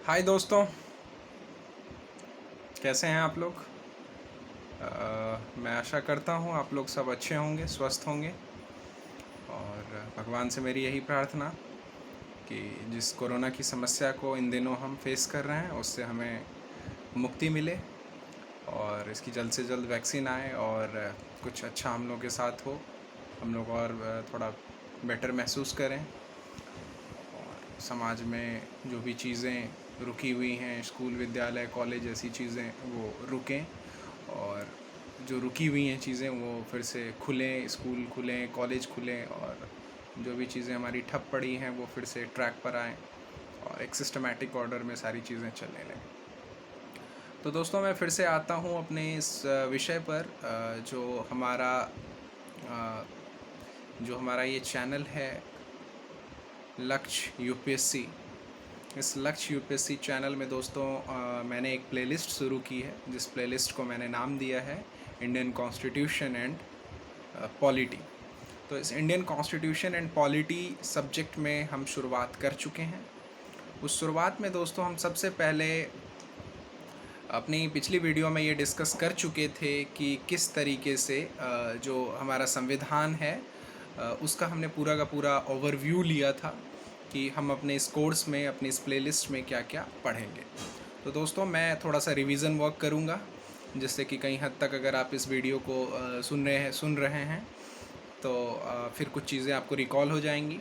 हाय दोस्तों, कैसे हैं आप लोग। मैं आशा करता हूँ आप लोग सब अच्छे होंगे, स्वस्थ होंगे। और भगवान से मेरी यही प्रार्थना कि जिस कोरोना की समस्या को इन दिनों हम फेस कर रहे हैं उससे हमें मुक्ति मिले और इसकी जल्द से जल्द वैक्सीन आए और कुछ अच्छा हम लोग के साथ हो, हम लोग और थोड़ा बेटर महसूस करें। और समाज में जो भी चीज़ें रुकी हुई हैं, स्कूल विद्यालय कॉलेज ऐसी चीज़ें वो रुकें और जो रुकी हुई हैं चीज़ें वो फिर से खुलें, स्कूल खुलें, कॉलेज खुलें और जो भी चीज़ें हमारी ठप पड़ी हैं वो फिर से ट्रैक पर आएँ और एक सिस्टमैटिक ऑर्डर में सारी चीज़ें चलने लगें। तो दोस्तों, मैं फिर से आता हूँ अपने इस विषय पर, जो हमारा ये चैनल है लक्ष्य यूपीएससी। इस लक्ष्य यूपीएससी चैनल में दोस्तों मैंने एक प्लेलिस्ट शुरू की है, जिस प्लेलिस्ट को मैंने नाम दिया है इंडियन कॉन्स्टिट्यूशन एंड पॉलिटी। तो इस Indian constitution and polity subject में हम शुरुआत कर चुके हैं। उस शुरुआत में दोस्तों हम सबसे पहले अपनी पिछली वीडियो में ये डिस्कस कर चुके थे कि किस तरीके से जो हमारा संविधान है उसका हमने पूरा का पूरा ओवरव्यू लिया था कि हम अपने इस कोर्स में, अपनी इस प्लेलिस्ट में क्या क्या पढ़ेंगे। तो दोस्तों, मैं थोड़ा सा रिवीजन वर्क करूँगा जिससे कि कहीं हद तक अगर आप इस वीडियो को सुन रहे हैं तो फिर कुछ चीज़ें आपको रिकॉल हो जाएंगी।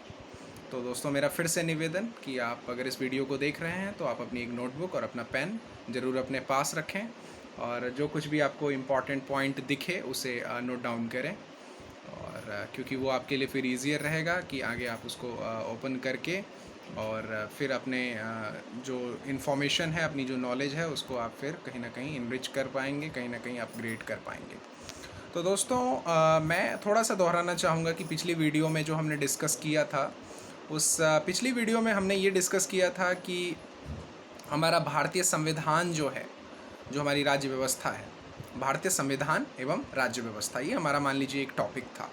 तो दोस्तों, मेरा फिर से निवेदन कि आप अगर इस वीडियो को देख रहे हैं तो आप अपनी एक नोटबुक और अपना पेन ज़रूर अपने पास रखें और जो कुछ भी आपको इम्पॉर्टेंट पॉइंट दिखे उसे नोट डाउन करें। और क्योंकि वो आपके लिए फिर ईजियर रहेगा कि आगे आप उसको ओपन करके और फिर अपने जो इन्फॉर्मेशन है, अपनी जो नॉलेज है उसको आप फिर कहीं ना कहीं इनरिच कर पाएंगे, कहीं ना कहीं अपग्रेड कर पाएंगे। तो दोस्तों, मैं थोड़ा सा दोहराना चाहूँगा कि पिछली वीडियो में जो हमने डिस्कस किया था, उस पिछली वीडियो में हमने ये डिस्कस किया था कि हमारा भारतीय संविधान जो है, जो हमारी राज्य व्यवस्था है, भारतीय संविधान एवं राज्य व्यवस्था, ये हमारा मान लीजिए एक टॉपिक था।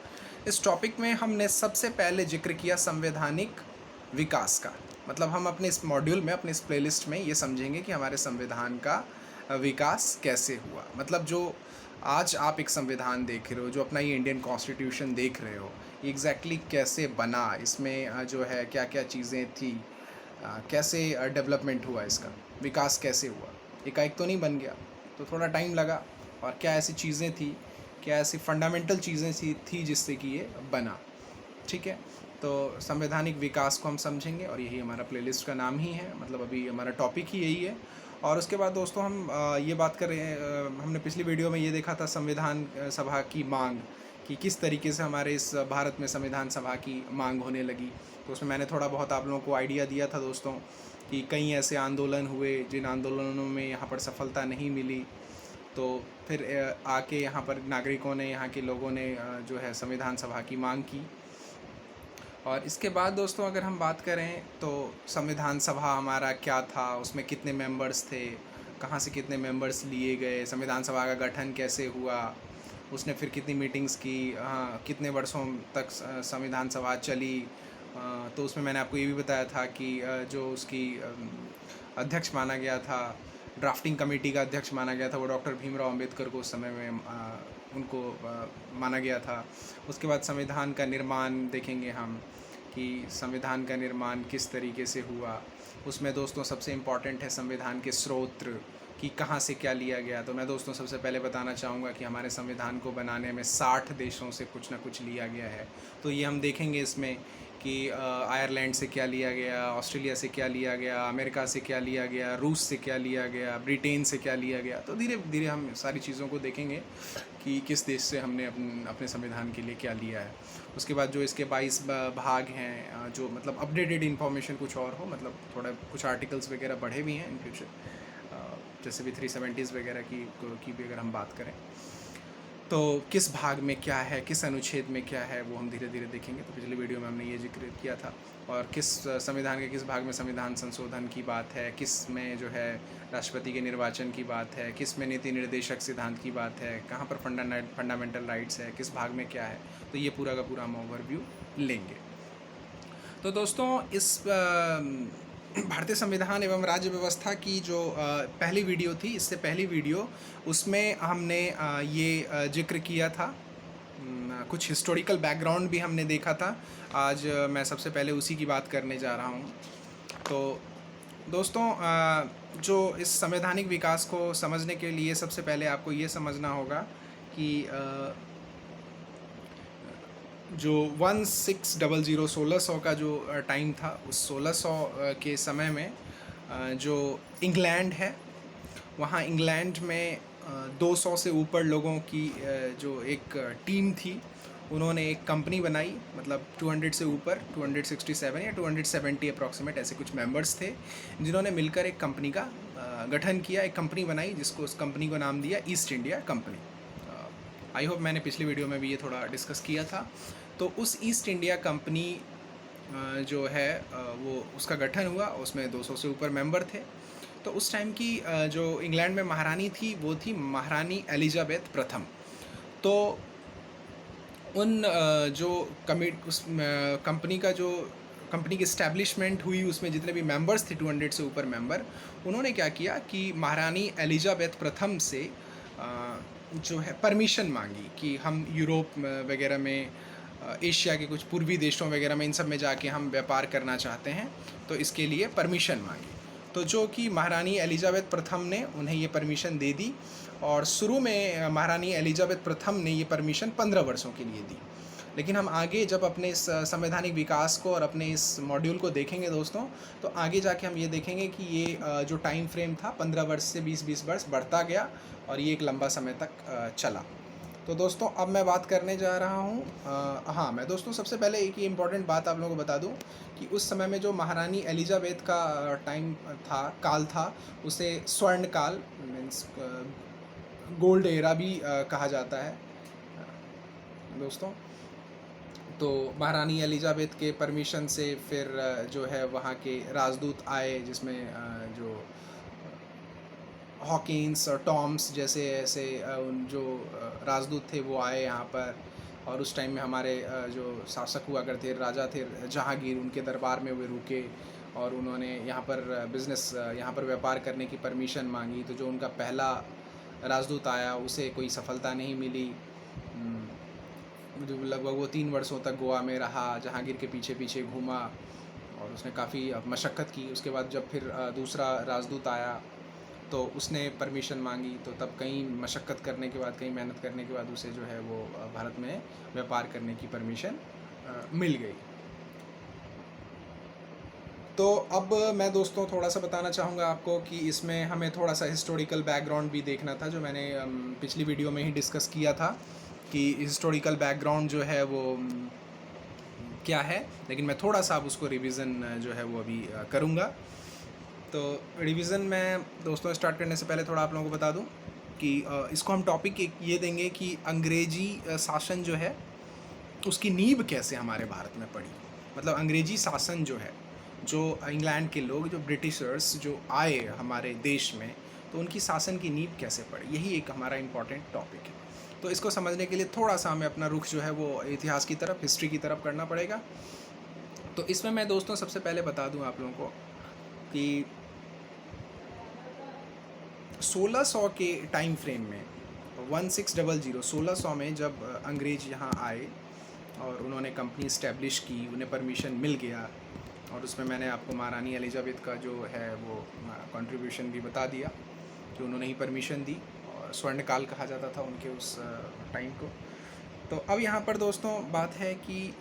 इस टॉपिक में हमने सबसे पहले जिक्र किया संवैधानिक विकास का। मतलब हम अपने इस मॉड्यूल में, अपने इस प्लेलिस्ट में ये समझेंगे कि हमारे संविधान का विकास कैसे हुआ। मतलब जो आज आप एक संविधान देख रहे हो, जो अपना ये इंडियन कॉन्स्टिट्यूशन देख रहे हो, एग्जैक्टली कैसे बना, इसमें जो है क्या क्या चीज़ें थी, कैसे डेवलपमेंट हुआ, इसका विकास कैसे हुआ। एकाएक तो नहीं बन गया, तो थोड़ा टाइम लगा। और क्या ऐसी चीज़ें थी, क्या ऐसी फंडामेंटल चीज़ें थी जिससे कि ये बना। ठीक है, तो संवैधानिक विकास को हम समझेंगे और यही हमारा प्लेलिस्ट का नाम ही है, मतलब अभी हमारा टॉपिक ही यही है। और उसके बाद दोस्तों हम ये बात कर रहे हैं, हमने पिछली वीडियो में ये देखा था संविधान सभा की मांग, कि किस तरीके से हमारे इस भारत में संविधान सभा की मांग होने लगी। तो उसमें मैंने थोड़ा बहुत आप लोगों को आइडिया दिया था दोस्तों कि कई ऐसे आंदोलन हुए जिन आंदोलनों में यहाँ पर सफलता नहीं मिली। तो फिर आके यहाँ पर नागरिकों ने, यहाँ के लोगों ने जो है संविधान सभा की मांग की। और इसके बाद दोस्तों अगर हम बात करें तो संविधान सभा हमारा क्या था, उसमें कितने मेंबर्स थे, कहाँ से कितने मेंबर्स लिए गए, संविधान सभा का गठन कैसे हुआ, उसने फिर कितनी मीटिंग्स की, कितने वर्षों तक संविधान सभा चली। तो उसमें मैंने आपको ये भी बताया था कि जो उसकी अध्यक्ष माना गया था, ड्राफ्टिंग कमेटी का अध्यक्ष माना गया था, वो डॉक्टर भीमराव अंबेडकर को उस समय में उनको माना गया था। उसके बाद संविधान का निर्माण देखेंगे हम कि संविधान का निर्माण किस तरीके से हुआ। उसमें दोस्तों सबसे इम्पॉर्टेंट है संविधान के स्रोत, कि कहाँ से क्या लिया गया। तो मैं दोस्तों सबसे पहले बताना चाहूँगा कि हमारे संविधान को बनाने में 60 देशों से कुछ ना कुछ लिया गया है। तो ये हम देखेंगे इसमें कि आयरलैंड से क्या लिया गया, ऑस्ट्रेलिया से क्या लिया गया, अमेरिका से क्या लिया गया, रूस से क्या लिया गया, ब्रिटेन से क्या लिया गया। तो धीरे धीरे हम सारी चीज़ों को देखेंगे कि किस देश से हमने अपने संविधान के लिए क्या लिया है। उसके बाद जो इसके 22 भाग हैं, जो मतलब अपडेटेड इन्फॉर्मेशन कुछ और हो, मतलब थोड़ा कुछ आर्टिकल्स वगैरह बढ़े भी हैं इन फ्यूचर, जैसे भी 370s वगैरह की भी अगर हम बात करें तो किस भाग में क्या है, किस अनुच्छेद में क्या है, वो हम धीरे धीरे देखेंगे। तो पिछली वीडियो में हमने ये जिक्र किया था। और किस संविधान के किस भाग में संविधान संशोधन की बात है, किस में जो है राष्ट्रपति के निर्वाचन की बात है, किस में नीति निर्देशक सिद्धांत की बात है, कहाँ पर फंडामेंटल राइट्स है, किस भाग में क्या है। तो ये पूरा का पूरा हम ओवरव्यू लेंगे। तो दोस्तों इस भारतीय संविधान एवं राज्य व्यवस्था की जो पहली वीडियो थी, इससे पहली वीडियो, उसमें हमने ये जिक्र किया था, कुछ हिस्टोरिकल बैकग्राउंड भी हमने देखा था। आज मैं सबसे पहले उसी की बात करने जा रहा हूँ। तो दोस्तों, जो इस संवैधानिक विकास को समझने के लिए सबसे पहले आपको ये समझना होगा कि जो 1600 1600 का जो टाइम था, उस 1600 के समय में जो इंग्लैंड है, वहाँ इंग्लैंड में 200 से ऊपर लोगों की जो एक टीम थी, उन्होंने एक कंपनी बनाई। मतलब 200 से ऊपर, 267 या 270 अप्रॉक्सीमेट ऐसे कुछ मेंबर्स थे, जिन्होंने मिलकर एक कंपनी का गठन किया, एक कंपनी बनाई, जिसको उस कंपनी को नाम दिया east India company. I hope मैंने पिछली वीडियो में भी ये थोड़ा डिस्कस किया था। तो उस ईस्ट इंडिया कंपनी जो है वो उसका गठन हुआ, उसमें 200 से ऊपर मेंबर थे। तो उस टाइम की जो इंग्लैंड में महारानी थी, वो थी महारानी एलिजाबेथ प्रथम। तो उन जो उस कंपनी का जो कंपनी की इस्टेब्लिशमेंट हुई, उसमें जितने भी मेंबर्स थे, 200 से ऊपर मेंबर, उन्होंने क्या किया कि महारानी एलिजाबेथ प्रथम से जो है परमिशन मांगी कि हम यूरोप वगैरह में, एशिया के कुछ पूर्वी देशों वगैरह में, इन सब में जाके हम व्यापार करना चाहते हैं, तो इसके लिए परमिशन मांगी। तो जो कि महारानी एलिजाबेथ प्रथम ने उन्हें ये परमिशन दे दी। और शुरू में महारानी एलिजाबेथ प्रथम ने ये परमिशन 15 वर्षों के लिए दी। लेकिन हम आगे जब अपने इस संवैधानिक विकास को और अपने इस मॉड्यूल को देखेंगे दोस्तों, तो आगे जाके हम ये देखेंगे कि ये जो टाइम फ्रेम था 15 वर्ष से 20 वर्ष बढ़ता गया, और ये एक लंबा समय तक चला। तो दोस्तों, अब मैं बात करने जा रहा हूँ, हाँ, मैं दोस्तों सबसे पहले एक ही इम्पॉर्टेंट बात आप लोगों को बता दूँ कि उस समय में जो महारानी एलिजाबेथ का टाइम था, काल था, उसे स्वर्ण काल, मीन्स गोल्ड एरा भी कहा जाता है दोस्तों। तो महारानी एलिजाबेथ के परमिशन से फिर जो है वहाँ के राजदूत आए, जिसमें जो हॉकिंस और टॉम्स जैसे ऐसे उन जो राजदूत थे वो आए यहाँ पर। और उस टाइम में हमारे जो शासक हुआ करते, राजा थे जहांगीर, उनके दरबार में वे रुके और उन्होंने यहाँ पर बिज़नेस, यहाँ पर व्यापार करने की परमिशन मांगी। तो जो उनका पहला राजदूत आया, उसे कोई सफलता नहीं मिली। जो लगभग वो 3 वर्षों तक गोवा में रहा, जहांगीर के पीछे पीछे घूमा और उसने काफ़ी मशक्क़त की। उसके बाद जब फिर दूसरा राजदूत आया, तो उसने परमिशन मांगी। तो तब कई मशक्क़त करने के बाद, कई मेहनत करने के बाद उसे जो है वो भारत में व्यापार करने की परमिशन मिल गई। तो अब मैं दोस्तों थोड़ा सा बताना चाहूँगा आपको कि इसमें हमें थोड़ा सा हिस्टोरिकल बैकग्राउंड भी देखना था, जो मैंने पिछली वीडियो में ही डिस्कस किया था कि हिस्टोरिकल बैकग्राउंड जो है वो क्या है। लेकिन मैं थोड़ा सा अब उसको रिवीजन जो है वो अभी करूँगा। तो रिवीजन में दोस्तों स्टार्ट करने से पहले थोड़ा आप लोगों को बता दूं कि इसको हम टॉपिक ये देंगे कि अंग्रेजी शासन जो है उसकी नींव कैसे हमारे भारत में पड़ी। मतलब अंग्रेजी शासन जो है, जो इंग्लैंड के लोग, जो ब्रिटिशर्स जो आए हमारे देश में, तो उनकी शासन की नींव कैसे पड़ी, यही एक हमारा इम्पॉर्टेंट टॉपिक है। तो इसको समझने के लिए थोड़ा सा हमें अपना रुख जो है वो इतिहास की तरफ, हिस्ट्री की तरफ करना पड़ेगा। तो इसमें मैं दोस्तों सबसे पहले बता दूं आप लोगों को कि 1600 के टाइम फ्रेम में, 1600 में जब अंग्रेज़ यहाँ आए और उन्होंने कंपनी इस्टेब्लिश की, उन्हें परमिशन मिल गया। और उसमें मैंने आपको महारानी एलिजाबेथ का जो है वो कंट्रीब्यूशन भी बता दिया कि उन्होंने ही परमिशन दी, और स्वर्णकाल कहा जाता था उनके उस टाइम को। तो अब यहाँ पर दोस्तों बात है कि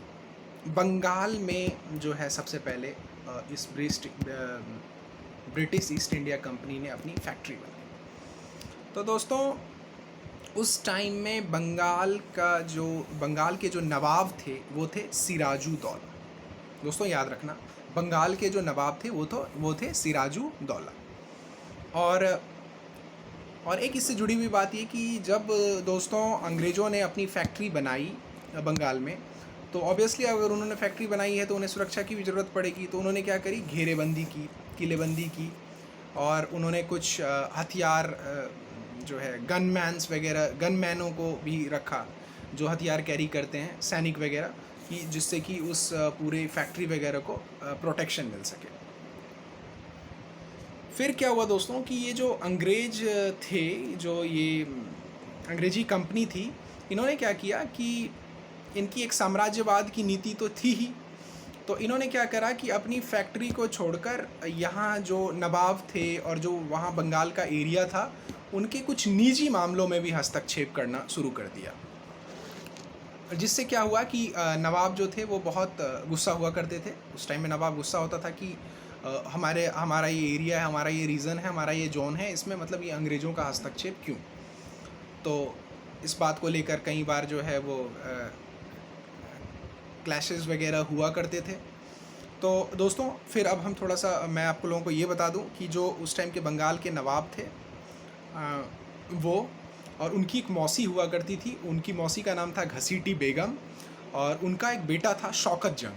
बंगाल में जो है सबसे पहले इस ब्रिटिश ईस्ट इंडिया कंपनी ने अपनी फैक्ट्री बनाई। तो दोस्तों उस टाइम में बंगाल के जो नवाब थे वो थे सिराजू दौला। दोस्तों याद रखना, बंगाल के जो नवाब थे वो थे सिराजू दौला। और एक इससे जुड़ी हुई बात ये कि जब दोस्तों अंग्रेज़ों ने अपनी फैक्ट्री बनाई बंगाल में, तो ऑब्वियसली अगर उन्होंने फैक्ट्री बनाई है तो उन्हें सुरक्षा की भी ज़रूरत पड़ेगी। तो उन्होंने क्या करी, घेरेबंदी की, किलेबंदी की, और उन्होंने कुछ हथियार जो है गनमैनों को भी रखा, जो हथियार कैरी करते हैं, सैनिक वगैरह, कि जिससे कि उस पूरे फैक्ट्री वगैरह को प्रोटेक्शन मिल सके। फिर क्या हुआ दोस्तों कि ये जो अंग्रेज थे, जो ये अंग्रेजी कंपनी थी, इन्होंने क्या किया कि इनकी एक साम्राज्यवाद की नीति तो थी ही, तो इन्होंने क्या करा कि अपनी फैक्ट्री को छोड़कर यहाँ जो नवाब थे और जो वहाँ बंगाल का एरिया था, उनके कुछ निजी मामलों में भी हस्तक्षेप करना शुरू कर दिया, जिससे क्या हुआ कि नवाब जो थे वो बहुत गुस्सा हुआ करते थे। उस टाइम में नवाब गुस्सा होता था कि हमारा ये एरिया है, हमारा ये रीजन है, हमारा ये जोन है, इसमें मतलब ये अंग्रेज़ों का हस्तक्षेप क्यों। तो इस बात को लेकर कई बार जो है वो क्लैशेस वगैरह हुआ करते थे। तो दोस्तों फिर अब हम थोड़ा सा मैं आप लोगों को ये बता दूं कि जो उस टाइम के बंगाल के नवाब थे वो और उनकी एक मौसी हुआ करती थी, उनकी मौसी का नाम था घसीटी बेगम और उनका एक बेटा था शौकत जंग।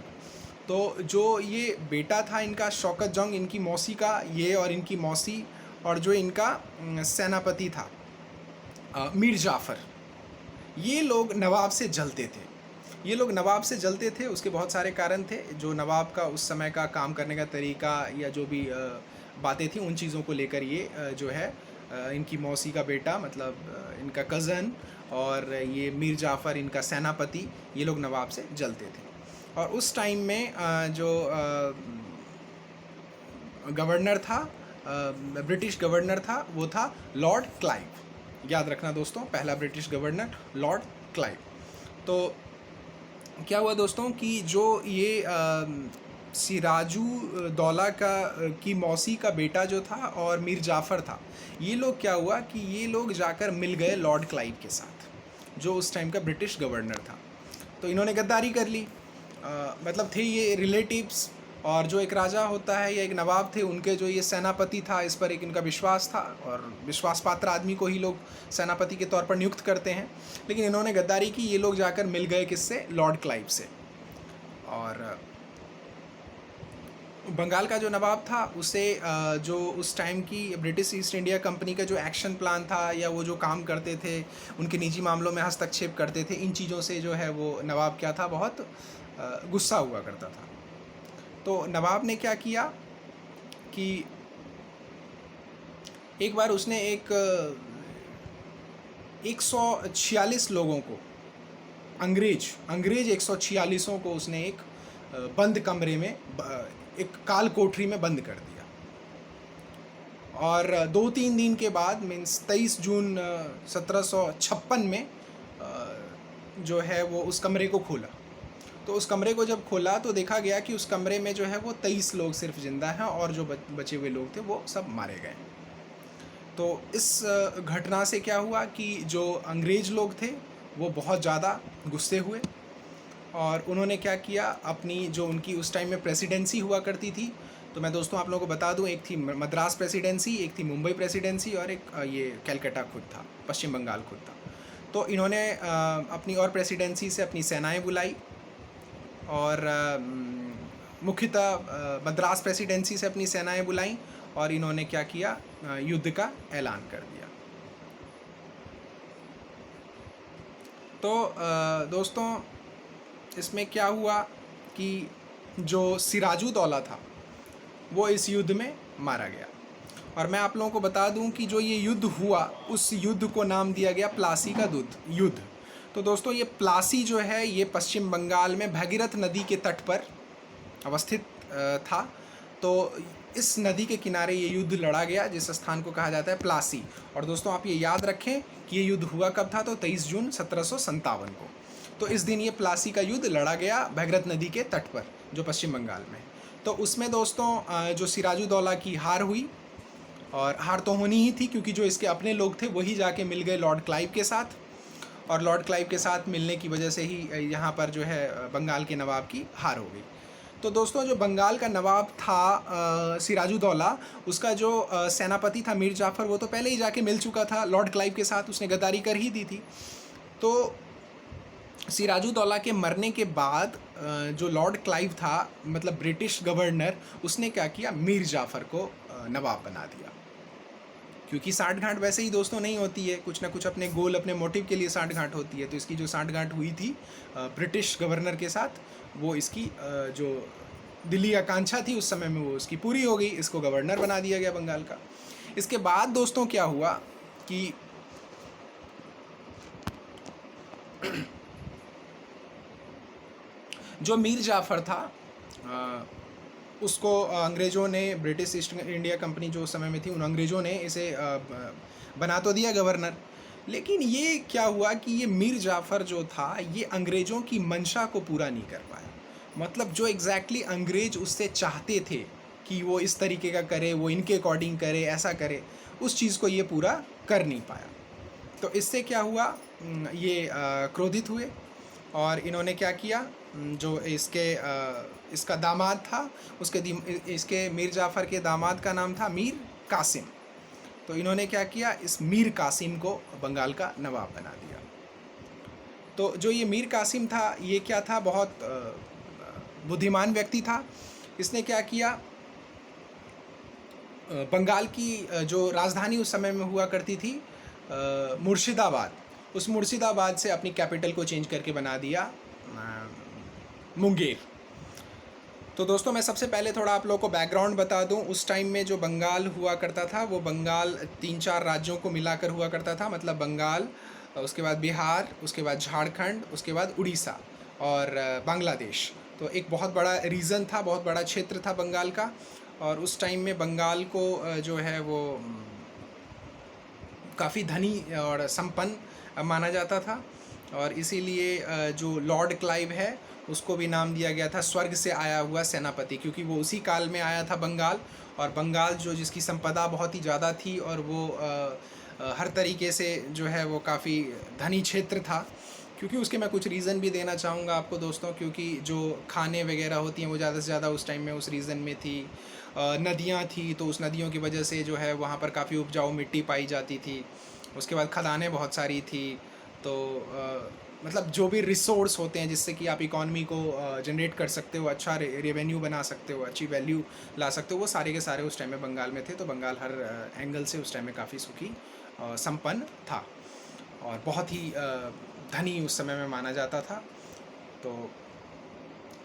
तो जो ये बेटा था इनका शौकत जंग, इनकी मौसी का, ये और इनकी मौसी और जो इनका सेनापति था मीर जाफ़र, ये लोग नवाब से जलते थे। ये लोग नवाब से जलते थे, उसके बहुत सारे कारण थे। जो नवाब का उस समय का काम करने का तरीका या जो भी बातें थी, उन चीज़ों को लेकर ये जो है इनकी मौसी का बेटा, मतलब इनका कज़न, और ये मीर जाफ़र इनका सेनापति, ये लोग नवाब से जलते थे। और उस टाइम में जो गवर्नर था, ब्रिटिश गवर्नर था, वो था लॉर्ड क्लाइव। याद रखना दोस्तों, पहला ब्रिटिश गवर्नर लॉर्ड क्लाइव। तो क्या हुआ दोस्तों कि जो ये सिराजू दौला की मौसी का बेटा जो था और मीर जाफ़र था, ये लोग क्या हुआ कि ये लोग जाकर मिल गए लॉर्ड क्लाइव के साथ, जो उस टाइम का ब्रिटिश गवर्नर था। तो इन्होंने गद्दारी कर ली। मतलब थे ये रिलेटिव्स, और जो एक राजा होता है या एक नवाब थे, उनके जो ये सेनापति था, इस पर एक इनका विश्वास था, और विश्वास पात्र आदमी को ही लोग सेनापति के तौर पर नियुक्त करते हैं। लेकिन इन्होंने गद्दारी की, ये लोग जाकर मिल गए किससे, लॉर्ड क्लाइव से। और बंगाल का जो नवाब था उसे जो उस टाइम की ब्रिटिश ईस्ट इंडिया कंपनी का जो एक्शन प्लान था या वो जो काम करते थे, उनके निजी मामलों में हस्तक्षेप करते थे, इन चीज़ों से जो है वो नवाब क्या था, बहुत गुस्सा हुआ करता था। तो नवाब ने क्या किया कि एक बार उसने 146 लोगों को, अंग्रेज 146 को उसने एक बंद कमरे में, एक काल कोठरी में बंद कर दिया। और 2-3 दिन के बाद, मीन्स 23 जून 1756 में जो है वो उस कमरे को खोला। तो उस कमरे को जब खोला तो देखा गया कि उस कमरे में जो है वो 23 लोग सिर्फ जिंदा हैं, और जो बचे हुए लोग थे वो सब मारे गए। तो इस घटना से क्या हुआ कि जो अंग्रेज लोग थे वो बहुत ज़्यादा गुस्से हुए, और उन्होंने क्या किया, अपनी जो उनकी उस टाइम में प्रेसिडेंसी हुआ करती थी, तो मैं दोस्तों आप लोगों को बता दूं, एक थी मद्रास प्रेसिडेंसी, एक थी मुंबई प्रेसिडेंसी, और एक ये कलकत्ता खुद था, पश्चिम बंगाल खुद था। तो इन्होंने अपनी और प्रेसिडेंसी से अपनी सेनाएं बुलाई, और मुख्यतः मद्रास प्रेसिडेंसी से अपनी सेनाएं बुलाईं, और इन्होंने क्या किया, युद्ध का ऐलान कर दिया। तो दोस्तों इसमें क्या हुआ कि जो सिराजू दौला था वो इस युद्ध में मारा गया। और मैं आप लोगों को बता दूं कि जो ये युद्ध हुआ, उस युद्ध को नाम दिया गया प्लासी का युद्ध। तो दोस्तों ये प्लासी जो है ये पश्चिम बंगाल में भगीरथ नदी के तट पर अवस्थित था। तो इस नदी के किनारे ये युद्ध लड़ा गया, जिस स्थान को कहा जाता है प्लासी। और दोस्तों आप ये याद रखें कि ये युद्ध हुआ कब था, तो 23 जून 1757 को। तो इस दिन ये प्लासी का युद्ध लड़ा गया भगीरथ नदी के तट पर, जो पश्चिम बंगाल में। तो उसमें दोस्तों जो सिराजू दौला की हार हुई, और हार तो होनी ही थी क्योंकि जो इसके अपने लोग थे वही जाके मिल गए लॉर्ड क्लाइव के साथ, और लॉर्ड क्लाइव के साथ मिलने की वजह से ही यहाँ पर जो है बंगाल के नवाब की हार हो गई। तो दोस्तों जो बंगाल का नवाब था सिराजू दौला, उसका जो सेनापति था मीर जाफ़र, वो तो पहले ही जाके मिल चुका था लॉर्ड क्लाइव के साथ, उसने गद्दारी कर ही दी थी। तो सिराजू दौला के मरने के बाद जो लॉर्ड क्लाइव था, मतलब ब्रिटिश गवर्नर, उसने क्या किया, मीर जाफ़र को नवाब बना दिया। क्योंकि साठगांठ वैसे ही दोस्तों नहीं होती है, कुछ ना कुछ अपने गोल, अपने मोटिव के लिए साठगांठ होती है। तो इसकी जो साठगांठ हुई थी ब्रिटिश गवर्नर के साथ, वो इसकी जो दिल्ली आकांक्षा थी उस समय में वो उसकी पूरी हो गई, इसको गवर्नर बना दिया गया बंगाल का। इसके बाद दोस्तों क्या हुआ कि जो मीर जाफ़र था उसको अंग्रेज़ों ने, ब्रिटिश ईस्ट इंडिया कंपनी जो उस समय में थी, उन अंग्रेज़ों ने इसे बना तो दिया गवर्नर, लेकिन ये क्या हुआ कि ये मीर जाफ़र जो था ये अंग्रेज़ों की मंशा को पूरा नहीं कर पाया। मतलब जो एग्जैक्टली अंग्रेज़ उससे चाहते थे कि वो इस तरीके का करे, वो इनके अकॉर्डिंग करे, ऐसा करे, उस चीज़ को ये पूरा कर नहीं पाया। तो इससे क्या हुआ, ये क्रोधित हुए और इन्होंने क्या किया, जो इसका दामाद था, इसके मीर जाफ़र के दामाद का नाम था मीर कासिम। तो इन्होंने क्या किया, इस मीर कासिम को बंगाल का नवाब बना दिया। तो जो ये मीर कासिम था ये क्या था, बहुत बुद्धिमान व्यक्ति था। इसने क्या किया, बंगाल की जो राजधानी उस समय में हुआ करती थी मुर्शिदाबाद, उस मुर्शिदाबाद से अपनी कैपिटल को चेंज करके बना दिया मुंगेर। तो दोस्तों मैं सबसे पहले थोड़ा आप लोगों को बैकग्राउंड बता दूं। उस टाइम में जो बंगाल हुआ करता था वो बंगाल 3-4 राज्यों को मिलाकर हुआ करता था, मतलब बंगाल, उसके बाद बिहार, उसके बाद झारखंड, उसके बाद उड़ीसा और बांग्लादेश। तो एक बहुत बड़ा रीजन था, बहुत बड़ा क्षेत्र था बंगाल का। और उस टाइम में बंगाल को जो है वो काफ़ी धनी और संपन्न माना जाता था, और इसीलिए जो लॉर्ड क्लाइव है उसको भी नाम दिया गया था स्वर्ग से आया हुआ सेनापति, क्योंकि वो उसी काल में आया था बंगाल। और बंगाल जो जिसकी संपदा बहुत ही ज़्यादा थी और वो हर तरीके से जो है वो काफ़ी धनी क्षेत्र था। क्योंकि उसके मैं कुछ रीज़न भी देना चाहूँगा आपको दोस्तों, क्योंकि जो खाने वगैरह होती हैं वो ज़्यादा से ज़्यादा उस टाइम में उस रीजन में थी। नदियाँ थी तो उस नदियों की वजह से जो है वहाँ पर काफ़ी उपजाऊ मिट्टी पाई जाती थी। उसके बाद खदानें बहुत सारी थी। तो मतलब जो भी रिसोर्स होते हैं जिससे कि आप इकॉनमी को जनरेट कर सकते हो, अच्छा रेवेन्यू बना सकते हो, अच्छी वैल्यू ला सकते हो, वो सारे के सारे उस टाइम में बंगाल में थे। तो बंगाल हर एंगल से उस टाइम में काफ़ी सुखी संपन्न था और बहुत ही धनी उस समय में माना जाता था। तो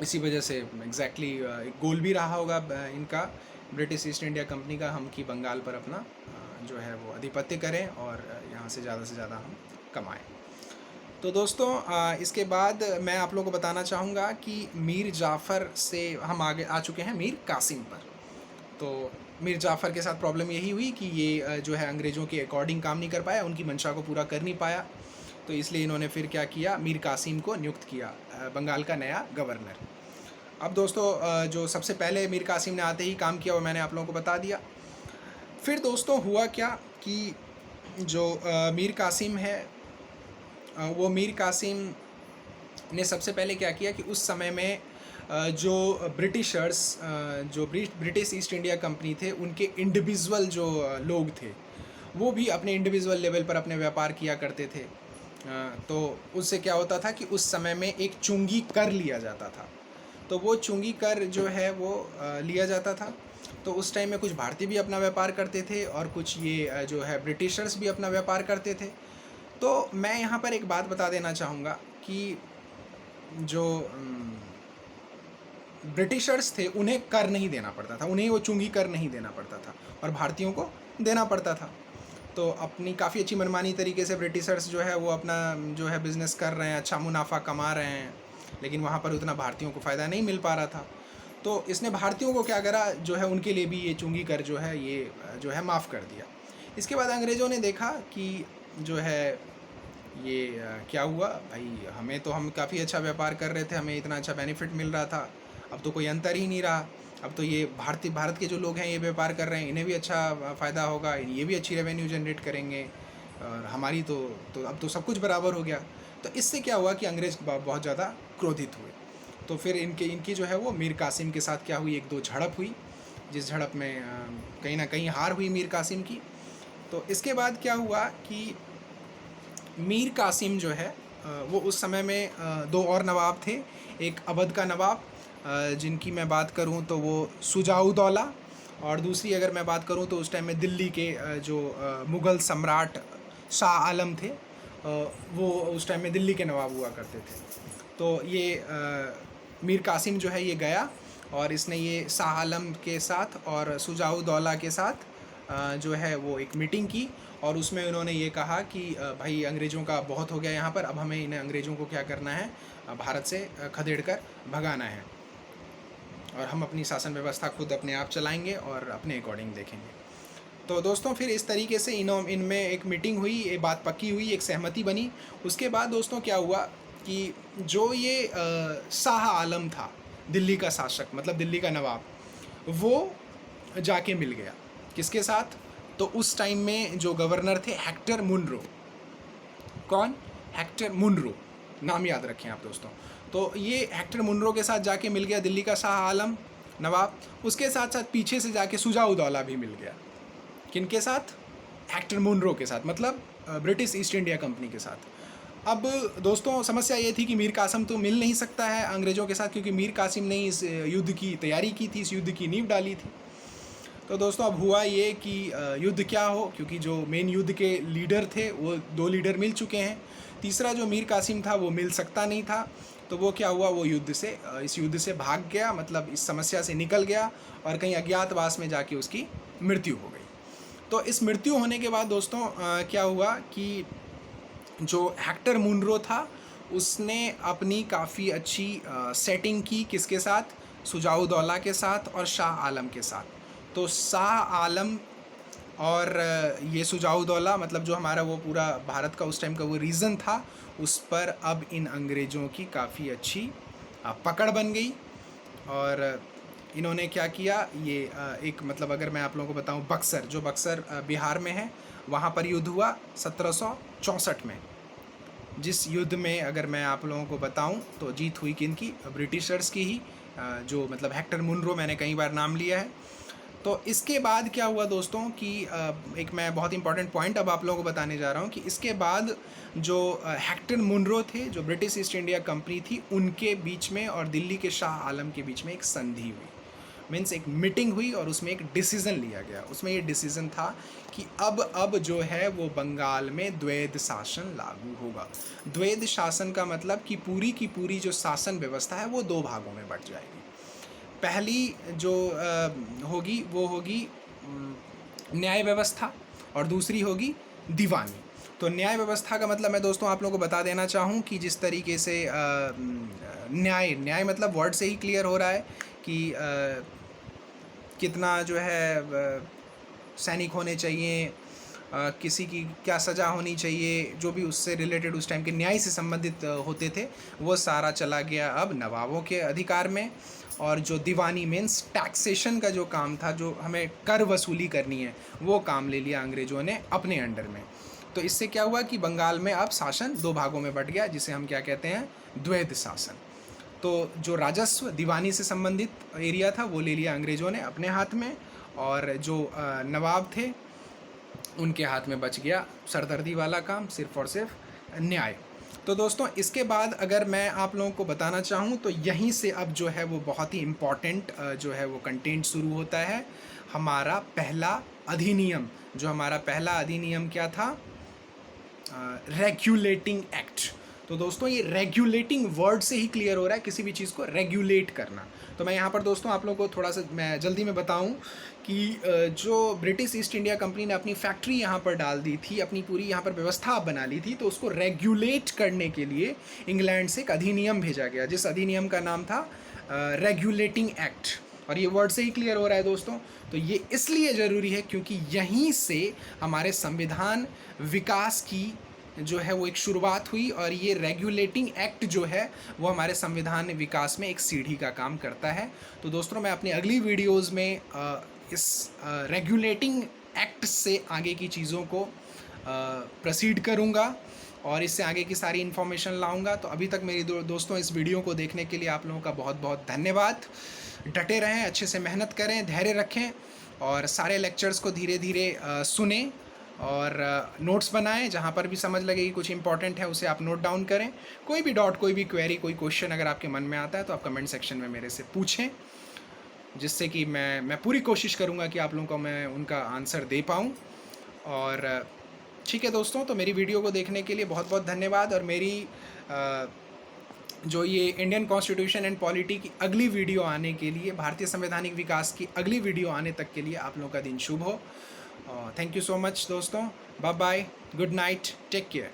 इसी वजह से एग्जैक्टली एक गोल भी रहा होगा इनका, ब्रिटिश ईस्ट इंडिया कंपनी का, हम कि बंगाल पर अपना जो है वो आधिपत्य करें और यहाँ से ज़्यादा हम कमाएं। तो दोस्तों इसके बाद मैं आप लोगों को बताना चाहूँगा कि मीर जाफ़र से हम आगे आ चुके हैं मीर कासिम पर। तो मीर जाफ़र के साथ प्रॉब्लम यही हुई कि ये जो है अंग्रेज़ों के अकॉर्डिंग काम नहीं कर पाया, उनकी मंशा को पूरा कर नहीं पाया। तो इसलिए इन्होंने फिर क्या किया, मीर कासिम को नियुक्त किया बंगाल का नया गवर्नर। अब दोस्तों जो सबसे पहले मीर कासिम ने आते ही काम किया वो मैंने आप लोगों को बता दिया। फिर दोस्तों हुआ क्या कि जो मीर कासिम है वो मीर कासिम ने सबसे पहले क्या किया कि उस समय में जो ब्रिटिशर्स, जो ब्रिटिश ईस्ट इंडिया कंपनी थे, उनके इंडिविजुअल जो लोग थे वो भी अपने इंडिविजुअल लेवल पर अपने व्यापार किया करते थे। तो उससे क्या होता था कि उस समय में एक चुंगी कर लिया जाता था। तो वो चुंगी कर जो है वो लिया जाता था। तो उस टाइम में कुछ भारतीय भी अपना व्यापार करते थे और कुछ ये जो है ब्रिटिशर्स भी अपना व्यापार करते थे। तो मैं यहाँ पर एक बात बता देना चाहूँगा कि जो ब्रिटिशर्स थे उन्हें कर नहीं देना पड़ता था, उन्हें वो चुंगी कर नहीं देना पड़ता था और भारतीयों को देना पड़ता था। तो अपनी काफ़ी अच्छी मनमानी तरीके से ब्रिटिशर्स जो है वो अपना जो है बिज़नेस कर रहे हैं, अच्छा मुनाफा कमा रहे हैं, लेकिन वहाँ पर उतना भारतीयों को फ़ायदा नहीं मिल पा रहा था। तो इसने भारतीयों को क्या करा, जो है उनके लिए भी ये चुंगी कर जो है ये जो है माफ़ कर दिया। इसके बाद अंग्रेज़ों ने देखा कि जो है ये क्या हुआ भाई, हमें तो हम काफ़ी अच्छा व्यापार कर रहे थे, हमें इतना अच्छा बेनिफिट मिल रहा था, अब तो कोई अंतर ही नहीं रहा। अब तो ये भारत के जो लोग हैं ये व्यापार कर रहे हैं, इन्हें भी अच्छा फ़ायदा होगा, ये भी अच्छी रेवेन्यू जनरेट करेंगे और हमारी तो अब तो सब कुछ बराबर हो गया। तो इससे क्या हुआ कि अंग्रेज़ बहुत ज़्यादा क्रोधित हुए। तो फिर इनकी जो है वो मीर कासिम के साथ क्या हुई, 1-2 झड़प हुई, जिस झड़प में कहीं ना कहीं हार हुई मीर कासिम की। तो इसके बाद क्या हुआ कि मीर कासिम जो है वो उस समय में 2 और नवाब थे। एक अवध का नवाब जिनकी मैं बात करूं तो वो सुजाउदौला, और दूसरी अगर मैं बात करूं तो उस टाइम में दिल्ली के जो मुग़ल सम्राट शाह आलम थे, वो उस टाइम में दिल्ली के नवाब हुआ करते थे। तो ये मीर कासिम जो है ये गया और इसने ये शाह आलम के साथ और शुजाउद्दौला के साथ जो है वो एक मीटिंग की और उसमें उन्होंने ये कहा कि भाई अंग्रेज़ों का बहुत हो गया यहाँ पर, अब हमें इन्हें अंग्रेज़ों को क्या करना है, भारत से खदेड़ कर भगाना है और हम अपनी शासन व्यवस्था खुद अपने आप चलाएंगे और अपने अकॉर्डिंग देखेंगे। तो दोस्तों फिर इस तरीके से इनमें एक मीटिंग हुई, ये बात पक्की हुई, एक सहमति बनी। उसके बाद दोस्तों क्या हुआ कि जो ये शाह आलम था, दिल्ली का शासक, मतलब दिल्ली का नवाब, वो जाके मिल गया किसके साथ, तो उस टाइम में जो गवर्नर थे हेक्टर मुनरो। कौन? हेक्टर मुनरो, नाम याद रखें आप दोस्तों। तो ये हेक्टर मुनरो के साथ जाके मिल गया दिल्ली का शाह आलम नवाब। उसके साथ साथ पीछे से जाके शुजाउद्दौला भी मिल गया। किनके साथ? हेक्टर मुनरो के साथ, मतलब ब्रिटिश ईस्ट इंडिया कंपनी के साथ। अब दोस्तों समस्या ये थी कि मीर कासिम तो मिल नहीं सकता है अंग्रेज़ों के साथ, क्योंकि मीर कासिम ने इस युद्ध की तैयारी की थी, इस युद्ध की नींव डाली थी। तो दोस्तों अब हुआ ये कि युद्ध क्या हो, क्योंकि जो मेन युद्ध के लीडर थे वो 2 लीडर मिल चुके हैं, तीसरा जो मीर कासिम था वो मिल सकता नहीं था। तो वो क्या हुआ, वो इस युद्ध से भाग गया, मतलब इस समस्या से निकल गया और कहीं अज्ञातवास में जाके उसकी मृत्यु हो गई। तो इस मृत्यु होने के बाद दोस्तों क्या हुआ कि जो हेक्टर मुनरो था उसने अपनी काफ़ी अच्छी सेटिंग की, किसके साथ? शुजाउद्दौला के साथ और शाह आलम के साथ। तो शाह आलम और ये शुजाउद्दौला, मतलब जो हमारा वो पूरा भारत का उस टाइम का वो रीजन था, उस पर अब इन अंग्रेज़ों की काफ़ी अच्छी पकड़ बन गई। और इन्होंने क्या किया, ये एक, मतलब अगर मैं आप लोगों को बताऊं, बक्सर, जो बक्सर बिहार में है, वहाँ पर युद्ध हुआ 1764 में। जिस युद्ध में अगर मैं आप लोगों को बताऊं तो जीत हुई किनकी? ब्रिटिशर्स की ही, जो मतलब हेक्टर मुनरो, मैंने कई बार नाम लिया है। तो इसके बाद क्या हुआ दोस्तों कि एक मैं बहुत इंपॉर्टेंट पॉइंट अब आप लोगों को बताने जा रहा हूँ कि इसके बाद जो हेक्टर मुनरो थे, जो ब्रिटिश ईस्ट इंडिया कंपनी थी, उनके बीच में और दिल्ली के शाह आलम के बीच में एक संधि हुई, मीन्स एक मीटिंग हुई और उसमें एक डिसीज़न लिया गया। उसमें ये डिसीज़न था कि अब जो है वो बंगाल में द्वैध शासन लागू होगा। द्वैध शासन का मतलब कि पूरी की पूरी जो शासन व्यवस्था है वो 2 भागों में बट जाएगी। पहली जो होगी वो होगी न्याय व्यवस्था और दूसरी होगी दीवानी। तो न्याय व्यवस्था का मतलब मैं दोस्तों आप लोगों को बता देना चाहूँ कि जिस तरीके से न्याय मतलब वर्ड से ही क्लियर हो रहा है कि कितना जो है सैनिक होने चाहिए, किसी की क्या सज़ा होनी चाहिए, जो भी उससे रिलेटेड उस टाइम के न्याय से संबंधित होते थे, वो सारा चला गया अब नवाबों के अधिकार में। और जो दीवानी मीन्स टैक्सेशन का जो काम था, जो हमें कर वसूली करनी है, वो काम ले लिया अंग्रेज़ों ने अपने अंडर में। तो इससे क्या हुआ कि बंगाल में अब शासन 2 भागों में बट गया, जिसे हम क्या कहते हैं? द्वैध शासन। तो जो राजस्व दीवानी से संबंधित एरिया था वो ले लिया अंग्रेज़ों ने अपने हाथ में, और जो नवाब थे उनके हाथ में बच गया सरदर्दी वाला काम, सिर्फ़ और सिर्फ न्याय। तो दोस्तों इसके बाद अगर मैं आप लोगों को बताना चाहूँ तो यहीं से अब जो है वो बहुत ही इम्पॉर्टेंट जो है वो कंटेंट शुरू होता है। हमारा पहला अधिनियम, जो हमारा पहला अधिनियम क्या था? Regulating act. तो दोस्तों ये रेगुलेटिंग वर्ड से ही क्लियर हो रहा है, किसी भी चीज़ को रेगुलेट करना। तो मैं यहाँ पर दोस्तों आप लोगों को थोड़ा सा मैं जल्दी में बताऊँ कि जो ब्रिटिश ईस्ट इंडिया कंपनी ने अपनी फैक्ट्री यहाँ पर डाल दी थी, अपनी पूरी यहाँ पर व्यवस्था बना ली थी, तो उसको रेगुलेट करने के लिए इंग्लैंड से एक अधिनियम भेजा गया, जिस अधिनियम का नाम था रेगुलेटिंग एक्ट। और ये वर्ड से ही क्लियर हो रहा है दोस्तों। तो ये इसलिए ज़रूरी है क्योंकि यहीं से हमारे संविधान विकास की जो है वो एक शुरुआत हुई, और ये रेगुलेटिंग एक्ट जो है वो हमारे संविधान विकास में एक सीढ़ी का काम करता है। तो दोस्तों मैं अपनी अगली वीडियोज़ में इस रेगुलेटिंग एक्ट से आगे की चीज़ों को प्रोसीड करूँगा और इससे आगे की सारी इन्फॉर्मेशन लाऊंगा। तो अभी तक मेरी दोस्तों इस वीडियो को देखने के लिए आप लोगों का बहुत बहुत धन्यवाद। डटे रहें, अच्छे से मेहनत करें, धैर्य रखें और सारे लेक्चर्स को धीरे धीरे सुनें और नोट्स बनाएं। जहाँ पर भी समझ लगे कि कुछ इंपॉर्टेंट है उसे आप नोट डाउन करें। कोई भी डाउट, कोई भी क्वेरी, कोई क्वेश्चन अगर आपके मन में आता है तो आप कमेंट सेक्शन में मेरे से पूछें, जिससे कि मैं पूरी कोशिश करूँगा कि आप लोगों को मैं उनका आंसर दे पाऊँ। और ठीक है दोस्तों, तो मेरी वीडियो को देखने के लिए बहुत बहुत धन्यवाद। और मेरी जो ये इंडियन कॉन्स्टिट्यूशन एंड पॉलिटी की अगली वीडियो आने के लिए, भारतीय संवैधानिक विकास की अगली वीडियो आने तक के लिए आप लोगों का दिन शुभ हो। थैंक यू सो मच दोस्तों, bye bye, good night, take care.